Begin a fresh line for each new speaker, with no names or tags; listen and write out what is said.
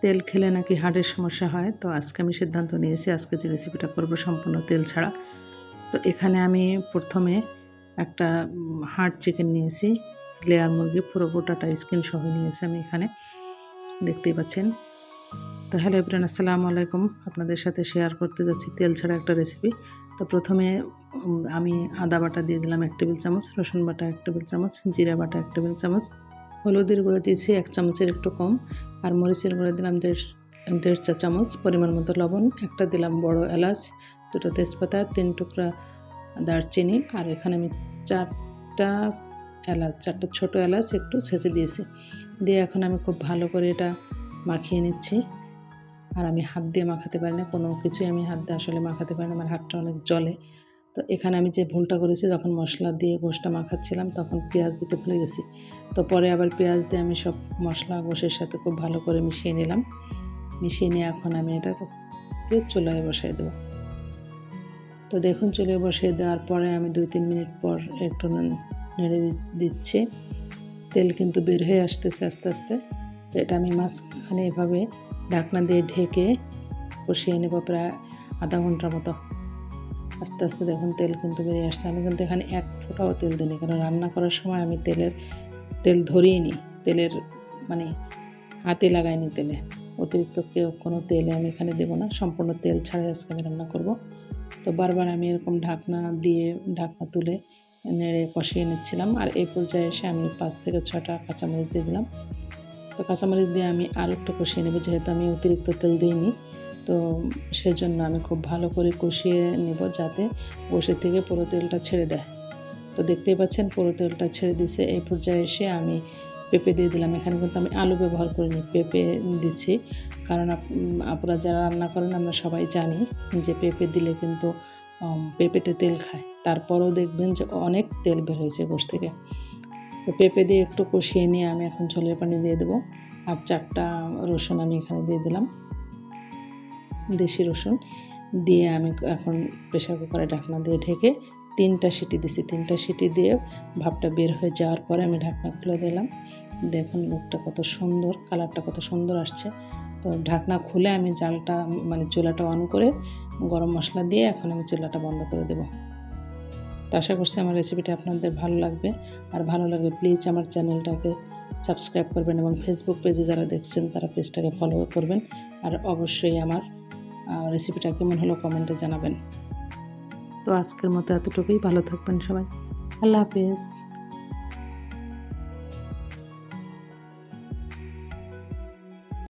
তেল খেলে নাকি হার্টের সমস্যা হয়। তো আজকে আমি সিদ্ধান্ত নিয়েছি আজকে যে রেসিপিটা করব সম্পূর্ণ তেল ছাড়া। তো এখানে আমি প্রথমে একটা হার্ড চিকেন নিয়েছি, লেয়ার মুরগি পুরো গোটাটা স্কিন সহ নিয়েছি আমি এখানে, দেখতেই পাচ্ছেন। তো হ্যালো এভরিওয়ান, আসসালামু আলাইকুম। আপনাদের সাথে শেয়ার করতে যাচ্ছি তেল ছাড়া একটা রেসিপি। তো প্রথমে আমি আদা বাটা দিয়ে দিলাম 1 টেবিল চামচ, রসুন বাটা 1 টেবিল চামচ, জিরা বাটা 1 টেবিল চামচ, হলুদের গুঁড়ো দিয়েছি 1 চামচের একটু কম, আর মরিচের গুঁড়ো দিলাম দেড় চা চামচ, পরিমাণ মতো লবণ, একটা দিলাম বড় এলাচ, 2টো তেজপাতা, 3 টুকরা দারচিনি, আর এখানে আমি 4টা ছোট এলাচ একটু ছেঁচে দিয়েছি। দিয়ে এখন আমি খুব ভালো করে এটা মাখিয়ে নিচ্ছি। আর আমি হাত দিয়ে মাখাতে পারি না, কোনো কিছুই আমি হাত দিয়ে আসলে মাখাতে পারি না, আমার হাতটা অনেক জ্বলে। তো এখানে আমি যে ভুলটা করেছি, যখন মশলা দিয়ে গোশটা মাখাচ্ছিলাম তখন পেঁয়াজ দিতে ভুলে গেছি। তো পরে আবার পেঁয়াজ দিয়ে আমি সব মশলা গোশের সাথে খুব ভালো করে মিশিয়ে নিলাম। মিশিয়ে নিয়ে এখন আমি এটা চুলায় বসাই দেবো। তো দেখুন চুলায় বসিয়ে দেওয়ার পরে আমি 2-3 মিনিট পর একটু নেড়ে দিচ্ছি। তেল কিন্তু বের হয়ে আসতেছে আস্তে আস্তে। তো এটা আমি মাঝখানে এভাবে ঢাকনা দিয়ে ঢেকে কষিয়ে নেব প্রায় আধা ঘন্টার মতো। আস্তে আস্তে দেখুন তেল কিন্তু বেরিয়ে আসছে। আমি কিন্তু এখানে 1 ফোঁটাও তেল দিইনি, কারণ রান্না করার সময় আমি তেল ধরিয়ে নিই, তেলের মানে হাতে লাগাইনি তেলে। অতিরিক্ত কোনো তেলে আমি এখানে দেবো না, সম্পূর্ণ তেল ছাড়াই আজকে আমি রান্না করব। তো বারবার আমি এরকম ঢাকনা তুলে নেড়ে কষিয়ে নিচ্ছিলাম। আর এই পর্যায়ে এসে আমি 5 থেকে 6টা কাঁচামরিচ দিয়ে দিলাম। তো কাঁচামরিচ দিয়ে আমি আরও একটু কষিয়ে নেব, যেহেতু আমি অতিরিক্ত তেল দিইনি। তো সেজন্য আমি খুব ভালো করে কষিয়ে নেব, যাতে কষে থেকে পুরো তেলটা ছেড়ে দেয়। তো দেখতেই পাচ্ছেন পুরো তেলটা ছেড়ে দিয়েছে। এই পর্যায়ে এসে আমি পেঁপে দিয়ে দিলাম। এখানে কিন্তু আমি আলু ব্যবহার করিনি, পেঁপে দিচ্ছি, কারণ আপনারা যারা রান্না করেন আমরা সবাই জানি যে পেঁপে দিলে কিন্তু পেঁপেতে তেল খায়। তারপরেও দেখবেন যে অনেক তেল বের হয়েছে গোশ থেকে। তো পেঁপে দিয়ে একটু কষিয়ে নিয়ে আমি এখন ঝোলের পানি দিয়ে দেবো। আর 4টা রসুন আমি এখানে দিয়ে দিলাম, দেশি রসুন দিয়ে আমি এখন প্রেসার কুকারে ঢাকনা দিয়ে ঢেকে 3টা সিটি দিছি। 3টা সিটি দিয়ে ভাপটা বের হয়ে যাওয়ার পরে আমি ঢাকনা খুলে দিলাম। দেখুন লুকটা কত সুন্দর, কালারটা কত সুন্দর আসছে। তো ঢাকনা খুলে আমি চুলাটা অন করে গরম মশলা দিয়ে এখন আমি চুলাটা বন্ধ করে দেব। তো আশা করছি আমার রেসিপিটা আপনাদের ভালো লাগবে। আর ভালো লাগলে প্লিজ আমার চ্যানেলটাকে সাবস্ক্রাইব করবেন, এবং ফেসবুক পেজে যারা দেখছেন তারা পেজটাকে ফলো করবেন। আর অবশ্যই আমার রেসিপিটা কেমন হলো কমেন্টে জানাবেন। তো আজকের মতো এতটুকুই, ভালো থাকবেন সবাই, আল্লাহ হাফেজ।